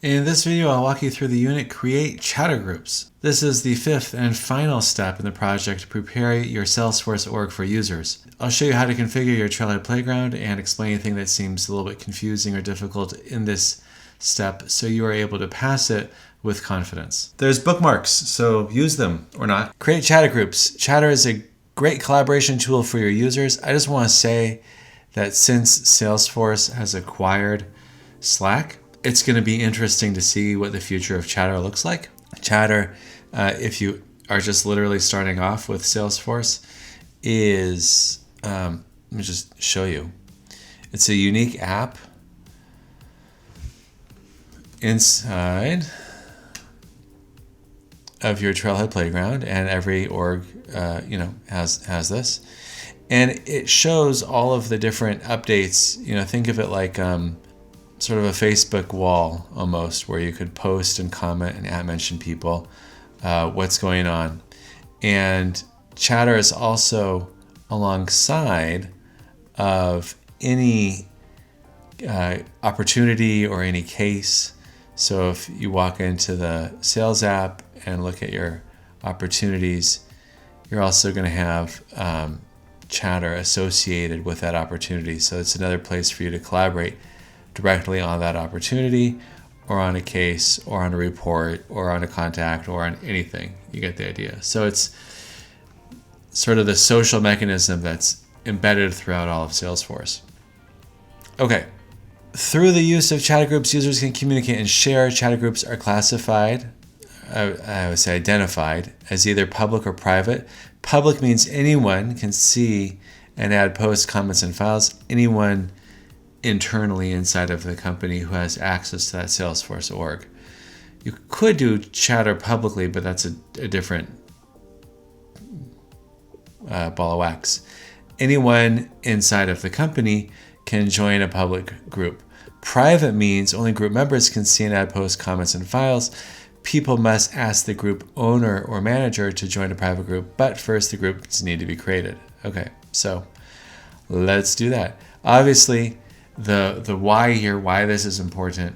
In this video, I'll walk you through the unit Create Chatter Groups. This is the fifth and final step in the project Prepare Your Salesforce Org for users. I'll show you how to configure your Trailhead playground and explain anything that seems a little bit confusing or difficult in this step so you are able to pass it with confidence. There's bookmarks, so use them or not. Create Chatter Groups. Chatter is a great collaboration tool for your users. I just want to say that since Salesforce has acquired Slack, it's going to be interesting to see what the future of Chatter looks like. Chatter, if you are just literally starting off with Salesforce, is, let me just show you. It's a unique app inside of your Trailhead playground, and every org, has this, and it shows all of the different updates. Think of it like sort of a Facebook wall almost, where you could post and comment and mention people, what's going on. And Chatter is also alongside of any opportunity or any case. So if you walk into the sales app and look at your opportunities, you're also going to have Chatter associated with that opportunity. So it's another place for you to collaborate directly on that opportunity, or on a case, or on a report, or on a contact, or on anything. You get the idea. So it's sort of the social mechanism that's embedded throughout all of Salesforce. Okay. Through the use of Chatter Groups, users can communicate and share. Chatter Groups are classified, I would say identified, as either public or private. Public means anyone can see and add posts, comments, and files. Anyone internally inside of the company who has access to that Salesforce org. You could do Chatter publicly, but that's a different ball of wax. Anyone inside of the company can join a public group. Private means only group members can see and add posts, comments, and files. People must ask the group owner or manager to join a private group, but first the groups need to be created. Okay, so let's do that. Obviously, the why here, why this is important,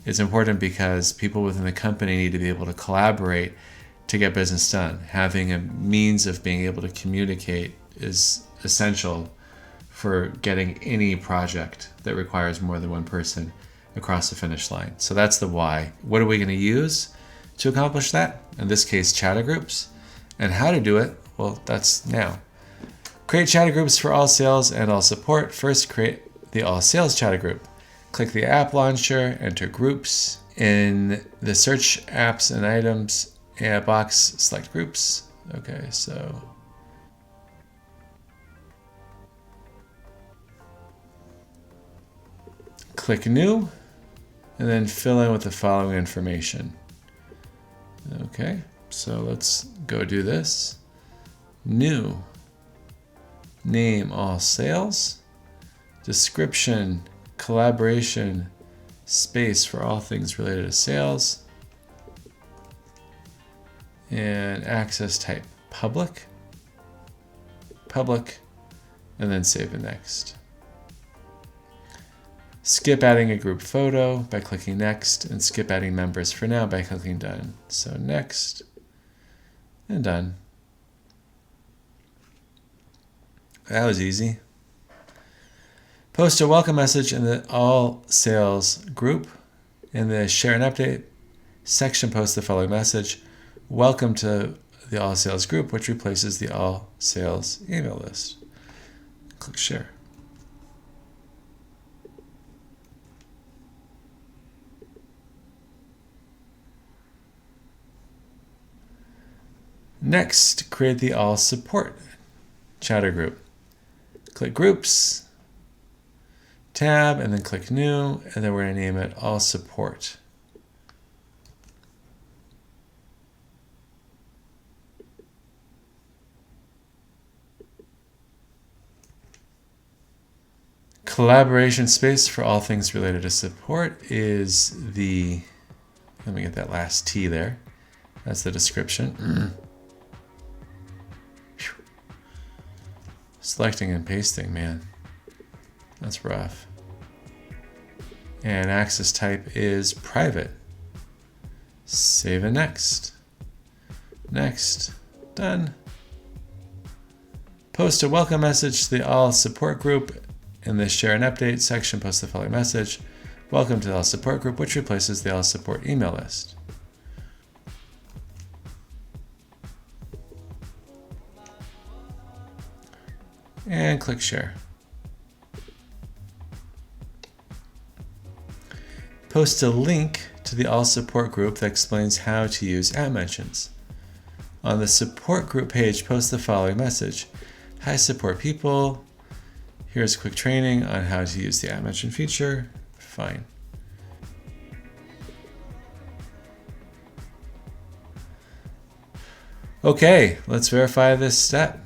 it's important because people within the company need to be able to collaborate to get business done. Having a means of being able to communicate is essential for getting any project that requires more than one person across the finish line. So that's the why. What are we going to use to accomplish that? In this case, Chatter Groups. And how to do it? Well, that's now. Create Chatter Groups for all sales and all support. First, create the all sales Chatter Group. Click the app launcher, enter groups. In the search apps and items box, select groups. Okay, so click new, and then fill in with the following information. Okay, so let's go do this. New, name all sales, description, collaboration, space for all things related to sales, and access type public, and then save and next. Skip adding a group photo by clicking next, and skip adding members for now by clicking done. So next, and done. That was easy. Post a welcome message in the all sales group. In the share and update section, post the following message: welcome to the all sales group, which replaces the all sales email list. Click share. Next, create the all support Chatter group. Click groups, tab, and then click new, and then we're going to name it all support. Collaboration space for all things related to support is the, let me get that last T there. That's the description. Selecting and pasting, man. That's rough. And access type is private. Save and next. Next. Done. Post a welcome message to the All Support group. In the Share and Update section, post the following message. Welcome to the All Support group, which replaces the All Support email list. And click Share. Post a link to the All Support group that explains how to use @mentions. On the support group page, post the following message. Hi support people. Here's a quick training on how to use the @mention feature. Fine. Okay, let's verify this step.